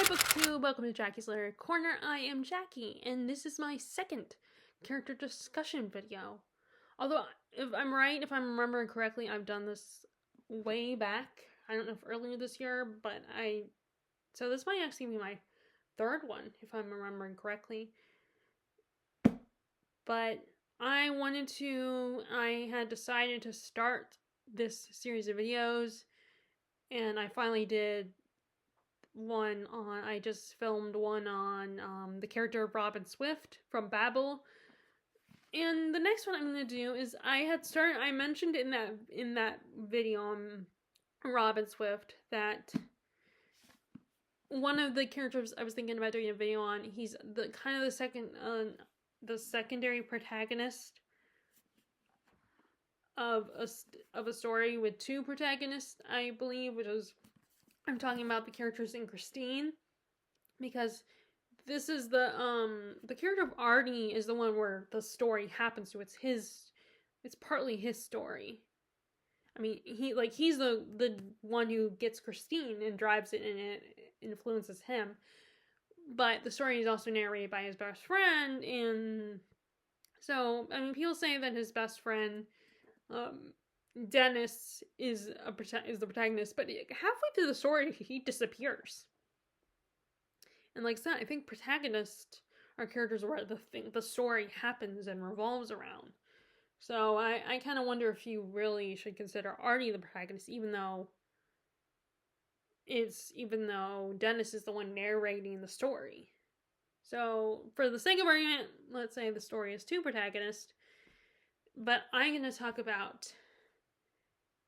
BookTube, welcome to Jackie's Literary Corner. I am Jackie, and this is my second character discussion video. Although, if I'm remembering correctly, I've done this way back. I don't know if earlier this year, but so this might actually be my third one, if I'm remembering correctly. But I had decided to start this series of videos, and I finally did I just filmed one on the character of Robin Swift from Babel. And the next one I'm going to do is I mentioned in that video on Robin Swift that one of the characters I was thinking about doing a video on, he's the secondary protagonist of a story with two protagonists, I believe, I'm talking about the characters in Christine, because this is the character of Artie is the one where the story happens to. It's partly his story. I mean, he's the one who gets Christine and drives it, and it influences him. But the story is also narrated by his best friend, and so I mean, people say that his best friend, Dennis, is the protagonist, but halfway through the story he disappears. And like I said, I think protagonists are characters where the story happens and revolves around. So I kind of wonder if you really should consider Artie the protagonist, even though Dennis is the one narrating the story. So for the sake of argument, let's say the story has two protagonists, but I'm going to talk about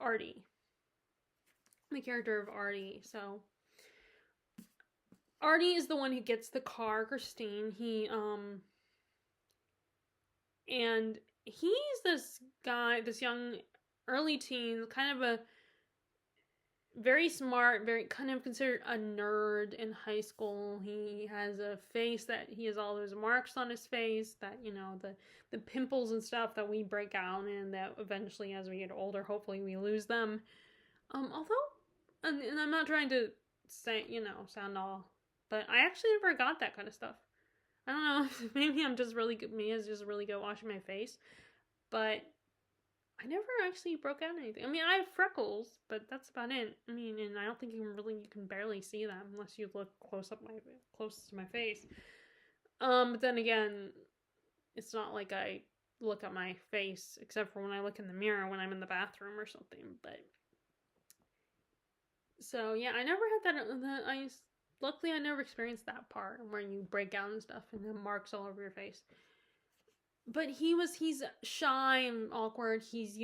Artie, the character of Artie. So Artie is the one who gets the car, Christine. And he's this guy, this young, early teen, kind of a very smart, very kind of considered a nerd in high school. He has a face that he has all those marks on his face that, the pimples and stuff that we break out, and that eventually as we get older, hopefully we lose them. And I'm not trying to say, sound all, but I actually never got that kind of stuff. I don't know, maybe I'm just really good, me is just really good washing my face, but I never actually broke out anything. I mean, I have freckles, but that's about it. I mean, and I don't think you can barely see them unless you look close to my face. But then again, it's not like I look at my face, except for when I look in the mirror when I'm in the bathroom or something, but so yeah, I never had that. Luckily I never experienced that part where you break out and stuff and then marks all over your face. But he's shy and awkward. He's,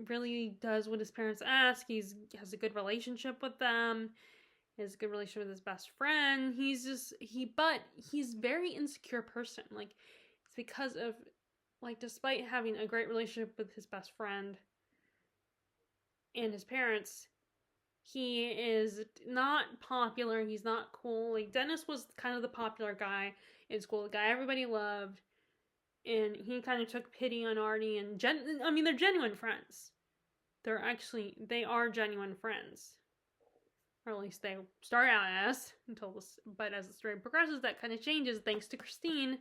really does what his parents ask. He has a good relationship with them. He has a good relationship with his best friend. But he's a very insecure person. Like, it's because of, like, despite having a great relationship with his best friend and his parents, he is not popular. He's not cool. Like, Dennis was kind of the popular guy in school, the guy everybody loved. And he kind of took pity on Artie, and they're genuine friends. They are genuine friends. Or at least they start out as, but as the story progresses, that kind of changes thanks to Christine.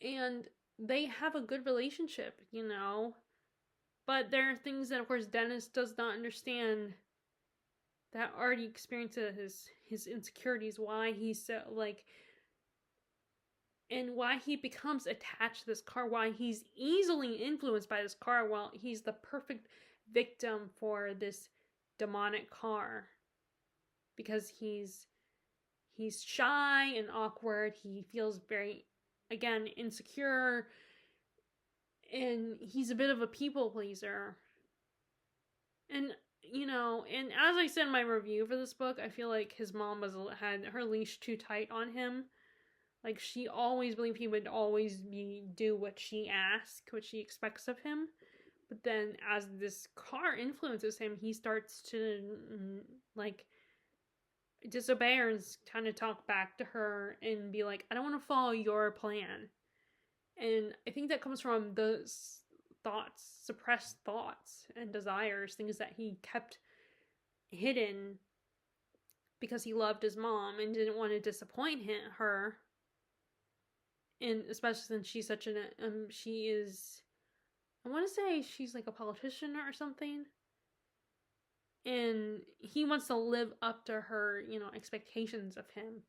And they have a good relationship, But there are things that, of course, Dennis does not understand, that Artie experiences, his insecurities, why he's so, and why he becomes attached to this car, why he's easily influenced by this car, while he's the perfect victim for this demonic car. Because he's shy and awkward, he feels very, again, insecure, and he's a bit of a people pleaser. And, and as I said in my review for this book, I feel like his mom had her leash too tight on him. Like, she always believed he would always do what she asks, what she expects of him. But then, as this car influences him, he starts to, disobey her and kind of talk back to her and be like, I don't want to follow your plan. And I think that comes from those suppressed thoughts and desires, things that he kept hidden because he loved his mom and didn't want to disappoint her. And especially since she's such an, she is, I want to say she's like a politician or something. And he wants to live up to her, expectations of him.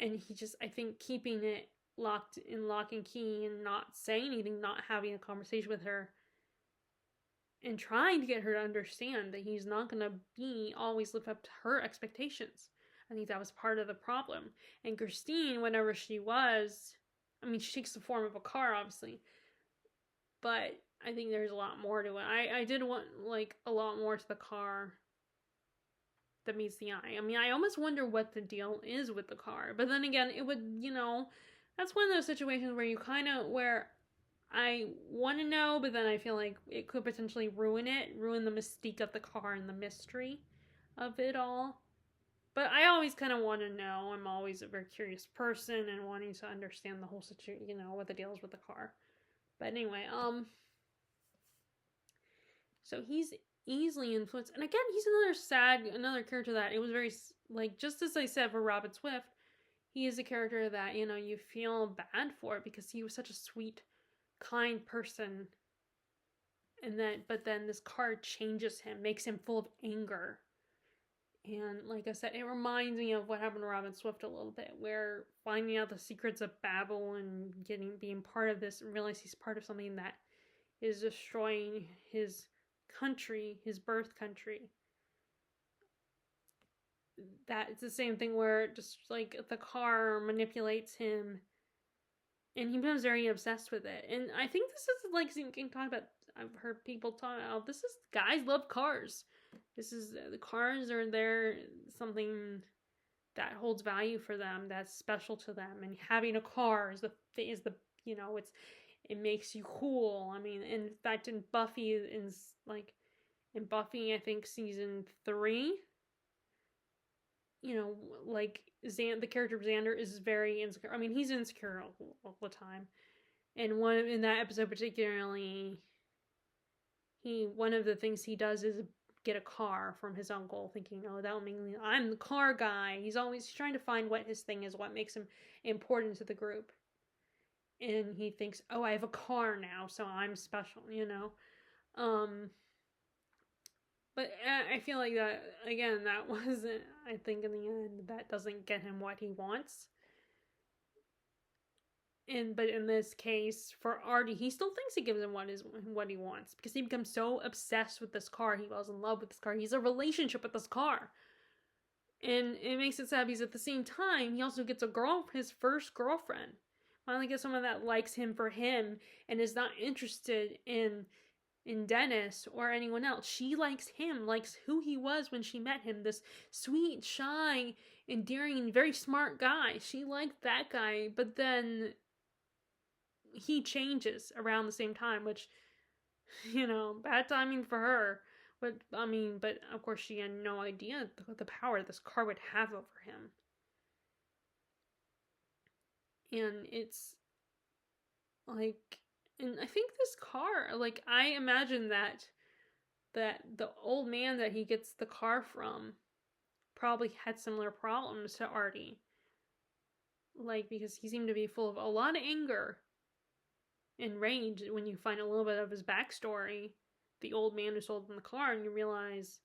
And he just, I think, keeping it locked in lock and key and not saying anything, not having a conversation with her, and trying to get her to understand that he's not going to always live up to her expectations. I think that was part of the problem. And Christine, whenever she takes the form of a car, obviously, but I think there's a lot more to it. I did want, a lot more to the car that meets the eye. I almost wonder what the deal is with the car. But then again, it would, that's one of those situations where I want to know, but then I feel like it could potentially ruin the mystique of the car and the mystery of it all. But I always kind of want to know. I'm always a very curious person and wanting to understand the whole situation, what the deal is with the car. But anyway, so he's easily influenced. And again, he's another character that it was very, just as I said for Robin Swift, he is a character that, you feel bad for because he was such a sweet, kind person. But then this card changes him, makes him full of anger. And like I said, it reminds me of what happened to Robin Swift a little bit, where finding out the secrets of Babel and being part of this, and realize he's part of something that is destroying his country, his birth country. That it's the same thing where just the car manipulates him and he becomes very obsessed with it. And I think this is talk about, I've heard people talk about, guys love cars. The cars are something that holds value for them, that's special to them. And having a car is it makes you cool. In fact, in Buffy, I think season 3, the character of Xander is very insecure. He's insecure all the time. And in that episode particularly, one of the things he does is get a car from his uncle, thinking, oh, that'll make me, I'm the car guy. He's always trying to find what his thing is, what makes him important to the group. And he thinks, oh, I have a car now, so I'm special, But I feel like that, again, that wasn't, I think in the end, that doesn't get him what he wants. But in this case, for Artie, he still thinks he gives him what he wants, because he becomes so obsessed with this car. He falls in love with this car. He has a relationship with this car. And it makes it sad because at the same time, he also gets his first girlfriend. Finally gets someone that likes him for him and is not interested in Dennis or anyone else. She likes him, likes who he was when she met him, this sweet, shy, endearing, very smart guy. She liked that guy, but then he changes around the same time, which, bad timing for her. But of course she had no idea the power this car would have over him. And it's and I think this car, I imagine that the old man that he gets the car from probably had similar problems to Artie. Because he seemed to be full of a lot of anger and rage when you find a little bit of his backstory. The old man who sold him the car, and you realize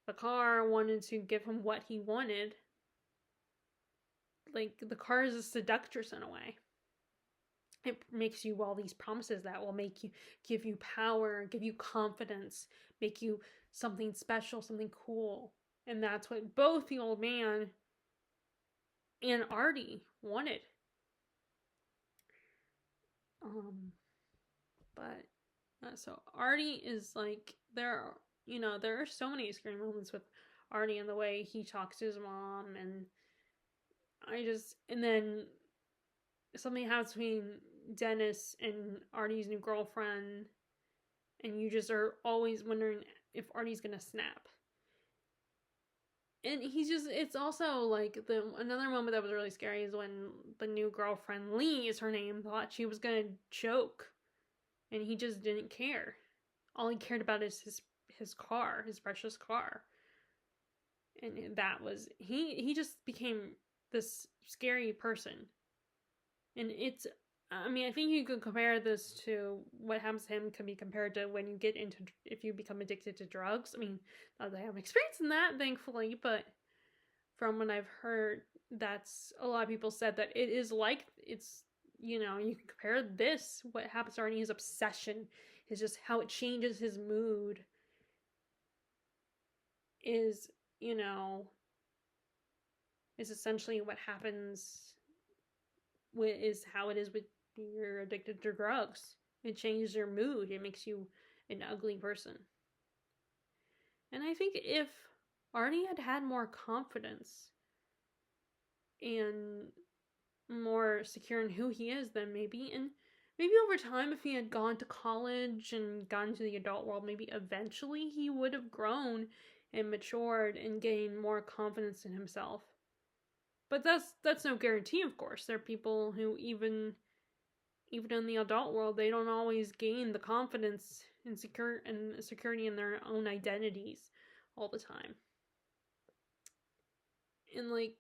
the car wanted to give him what he wanted. The car is a seductress in a way. It makes you all these promises that will give you power, give you confidence, make you something special, something cool. And that's what both the old man and Artie wanted. So Artie is there are so many scary moments with Artie and the way he talks to his mom, and then something happens between Dennis and Artie's new girlfriend, and you just are always wondering if Artie's gonna snap. And it's also another moment that was really scary is when the new girlfriend, Lee is her name, thought she was gonna choke, and he just didn't care. All he cared about is his car, his precious car. And that was, he just became this scary person. And it's, I mean, I think you could compare this to what happens to him, can be compared to when you get into, if you become addicted to drugs. I mean, not that I have experience in that, thankfully, but from what I've heard, that's, a lot of people said that it is like, it's, you know, you can compare this, what happens to Arnie, his obsession, is just how it changes his mood, is, you know, is essentially what happens with, is how it is with, you're addicted to drugs. It changes your mood. It makes you an ugly person. And I think if Arnie had had more confidence and more secure in who he is, then maybe, and maybe over time, if he had gone to college and gone to the adult world, maybe eventually he would have grown and matured and gained more confidence in himself. But that's no guarantee, of course. There are people who even in the adult world, they don't always gain the confidence and security in their own identities all the time. And like,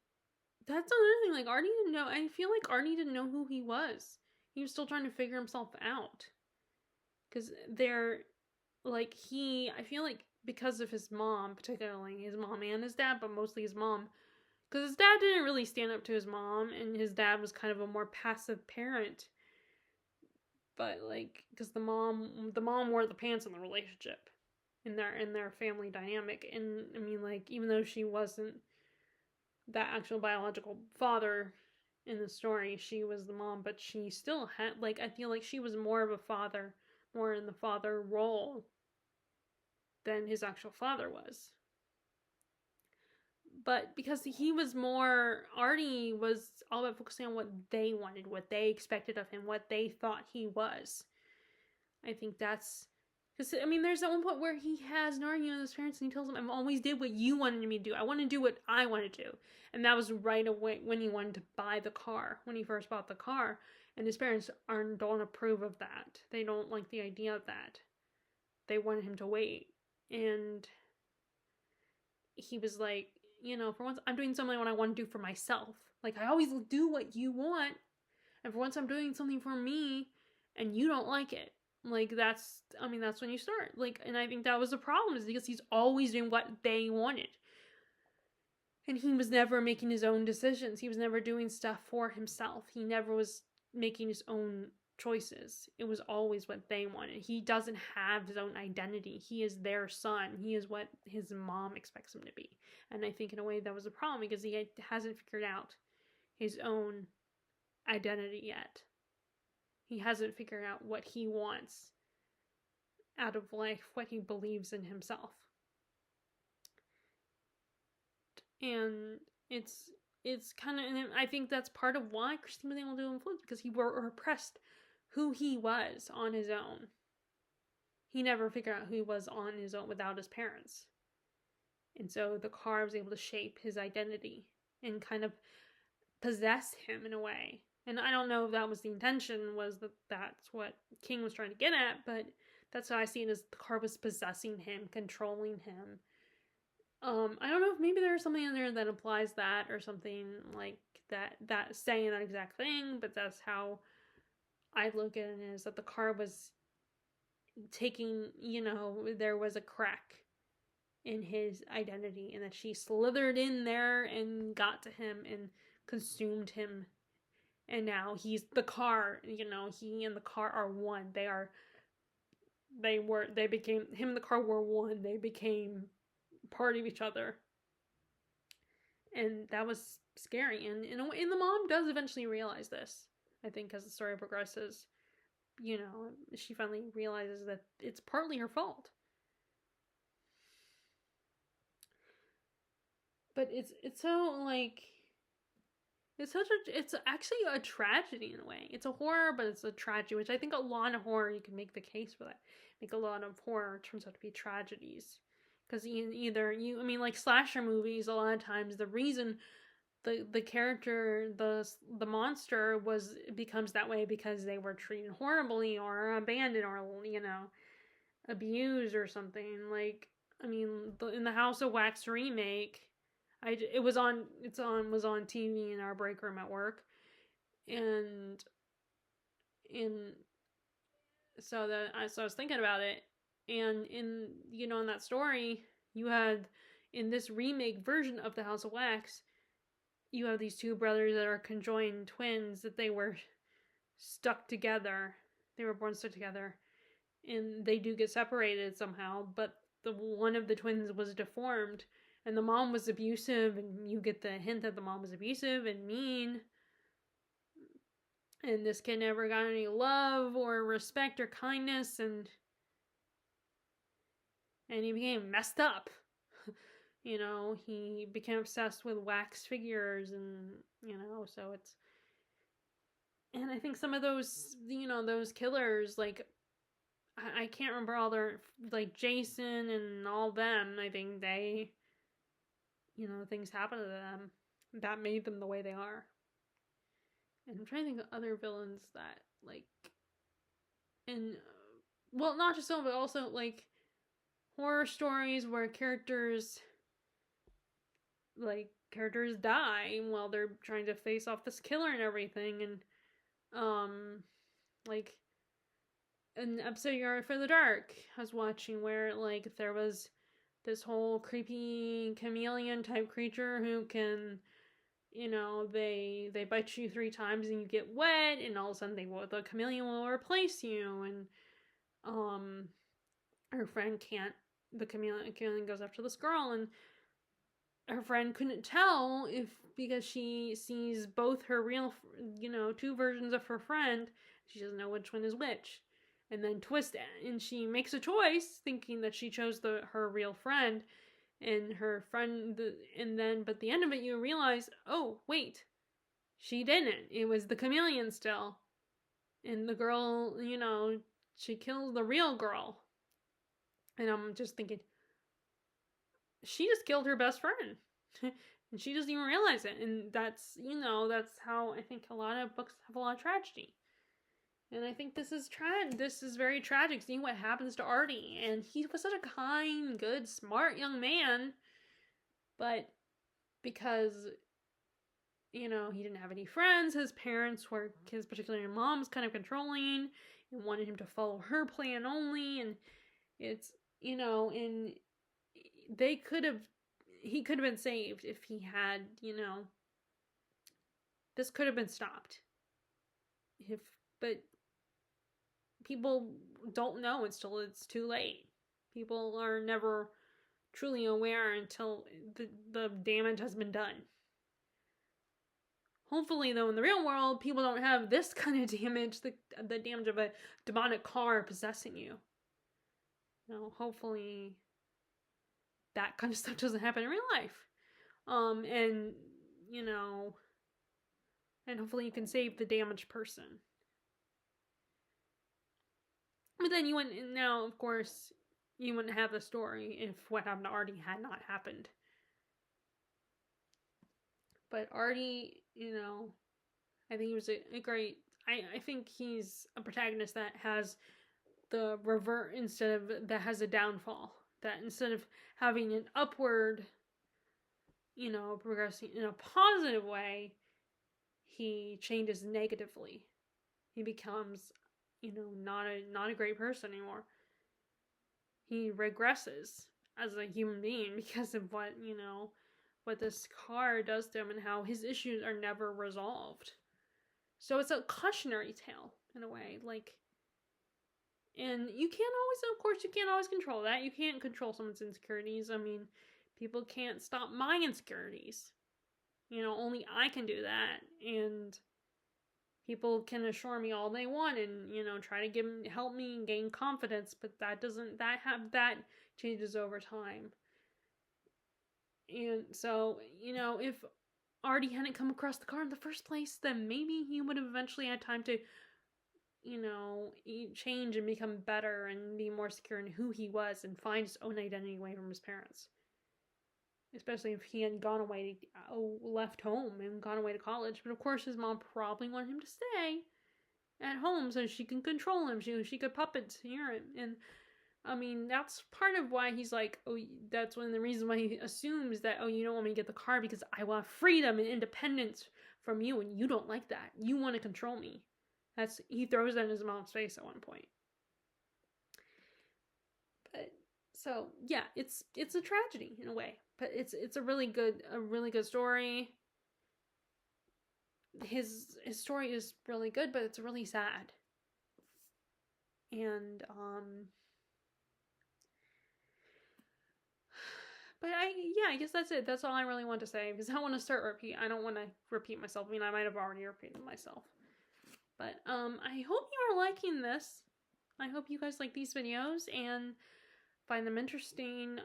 that's another thing. Like, Artie didn't know. I feel like Artie didn't know who he was. He was still trying to figure himself out. Because they're, like, I feel like because of his mom, particularly his mom and his dad, but mostly his mom, because his dad didn't really stand up to his mom, and his dad was kind of a more passive parent. But like, because the mom wore the pants in the relationship, in their family dynamic, and I mean, like, even though she wasn't that actual biological father in the story, she was the mom, but she still had, like, I feel like she was more of a father, more in the father role than his actual father was. But because he was more, Artie was all about focusing on what they wanted, what they expected of him, what they thought he was. I think that's, because, I mean, there's that one point where he has an argument with his parents and he tells them, I always did what you wanted me to do. I want to do what I want to do. And that was right away when he wanted to buy the car, when he first bought the car. And his parents don't approve of that. They don't like the idea of that. They wanted him to wait. And he was like, you know, for once I'm doing something what I want to do for myself. Like, I always do what you want. And for once I'm doing something for me and you don't like it. Like, that's when you start. Like, and I think that was the problem, is because he's always doing what they wanted. And he was never making his own decisions. He was never doing stuff for himself. He never was making his own choices. It was always what they wanted. He doesn't have his own identity. He is their son. He is what his mom expects him to be. And I think in a way that was a problem, because he hasn't figured out his own identity yet. He hasn't figured out what he wants out of life, what he believes in himself. And it's kind of, and I think that's part of why Christine was able to influence, because he repressed who he was on his own. He never figured out who he was on his own without his parents. And so the car was able to shape his identity and kind of possess him in a way. And I don't know if that was the intention, was that that's what King was trying to get at, but that's how I see it, as the car was possessing him, controlling him. I don't know if maybe there's something in there that applies that, or something like that saying that exact thing, but that's how I look at it, is that the car was taking, you know, there was a crack in his identity, and that she slithered in there and got to him and consumed him. And now he's the car, you know, he and the car are one. They became, him and the car were one. They became part of each other. And that was scary. And the mom does eventually realize this, I think, as the story progresses. You know, she finally realizes that it's partly her fault. But it's so, like, it's actually a tragedy in a way. It's a horror, but it's a tragedy, which I think a lot of horror, you can make the case for that. Like, a lot of horror turns out to be tragedies. Because like slasher movies, a lot of times the reason the character, the monster becomes that way because they were treated horribly or abandoned or, you know, abused or something. Like, I mean, in the House of Wax remake, It was on, was on TV in our break room at work, and in so I was thinking about it, and in in that story, you had, in this remake version of the House of Wax, you have these two brothers that are conjoined twins, that they were stuck together. They were born stuck together, and they do get separated somehow, but the one of the twins was deformed, and the mom was abusive, and you get the hint that the mom was abusive and mean, and this kid never got any love or respect or kindness, and he became messed up. He became obsessed with wax figures, and so it's, and I think some of those, those killers, like, I can't remember all their, like, Jason and all them, I think they, things happened to them that made them the way they are. And I'm trying to think of other villains that, like, and, well, not just so, but also, like, horror stories where characters die while they're trying to face off this killer and everything, and, like, an episode of Yard for the Dark I was watching where, like, there was this whole creepy chameleon type creature who can, they bite you 3 times and you get wet, and all of a sudden the chameleon will replace you, and her friend can't, the chameleon goes after this girl, and her friend couldn't tell because she sees both her real, 2 versions of her friend. She doesn't know which one is which. And then and she makes a choice thinking that she chose her real friend, and her friend, but at the end of it you realize, oh wait, she didn't. It was the chameleon still. And the girl, she kills the real girl. And I'm just thinking, she just killed her best friend. And she doesn't even realize it. And that's how I think a lot of books have a lot of tragedy. And I think this is very tragic, seeing what happens to Artie. And he was such a kind, good, smart young man. But because, he didn't have any friends, his parents were, particularly his mom's, kind of controlling and wanted him to follow her plan only. And it's, and he could have been saved if he had, this could have been stopped. But people don't know until it's too late. People are never truly aware until the damage has been done. Hopefully, though, in the real world, people don't have this kind of damage, the damage of a demonic car possessing you. Hopefully that kind of stuff doesn't happen in real life. And hopefully you can save the damaged person. But then of course, you wouldn't have the story if what happened to Artie had not happened. But Artie, I think he was a great, I think he's a protagonist that has the revert that has a downfall. That instead of having an upward, progressing in a positive way, he changes negatively. He becomes, not a great person anymore. He regresses as a human being because of what this car does to him and how his issues are never resolved. So it's a cautionary tale in a way, like, and you can't always control that. You can't control someone's insecurities. I mean, people can't stop my insecurities. Only I can do that. And people can assure me all they want and, try to help me gain confidence, but that changes over time. And so, if Artie hadn't come across the car in the first place, then maybe he would have eventually had time to, change and become better and be more secure in who he was and find his own identity away from his parents. Especially if he had gone away, left home and gone away to college. But of course his mom probably wanted him to stay at home so she can control him, she could puppet him. And I mean, that's part of why he's like, oh, that's one of the reasons why he assumes that, oh, you don't want me to get the car because I want freedom and independence from you, and you don't like that. You want to control me. He throws that in his mom's face at one point. But so yeah, it's a tragedy in a way, but it's a really good story. His story is really good, but it's really sad. And but I guess that's it. That's all I really want to say, because I want to start I don't want to repeat myself. I mean, I might have already repeated myself. But I hope you are liking this. I hope you guys like these videos and find them interesting.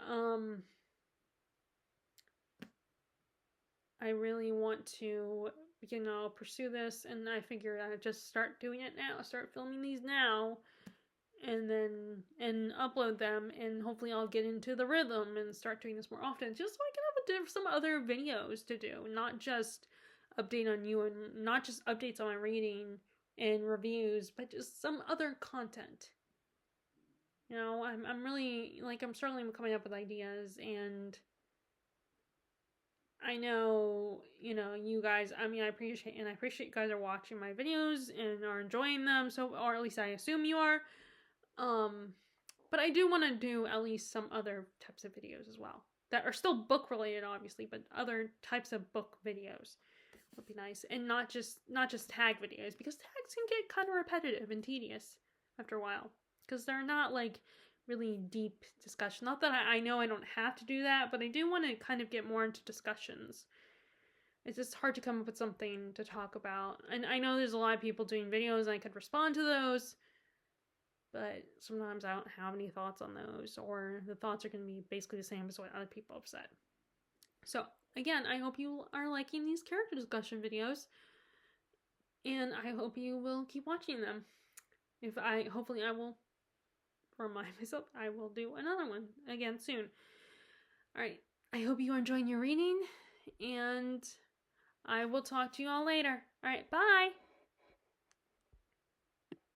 I really want to, pursue this, and I figured I'd just start doing it now. Start filming these now, and then upload them, and hopefully I'll get into the rhythm and start doing this more often, just so I can have some other videos to do, not just update on you and not just updates on my reading and reviews, but just some other content. I'm really, I'm struggling with coming up with ideas, and I know, you guys, I mean, I appreciate you guys are watching my videos and are enjoying them, or at least I assume you are. But I do want to do at least some other types of videos as well that are still book related, obviously, but other types of book videos would be nice, and not just tag videos, because tags can get kind of repetitive and tedious after a while, because they're not really deep discussion. Not that I know I don't have to do that, but I do want to kind of get more into discussions. It's just hard to come up with something to talk about, and I know there's a lot of people doing videos and I could respond to those, but sometimes I don't have any thoughts on those, or the thoughts are going to be basically the same as what other people have said. So again, I hope you are liking these character discussion videos, and I hope you will keep watching them. Hopefully I will remind myself I will do another one again soon. Alright, I hope you are enjoying your reading, and I will talk to you all later. Alright, bye!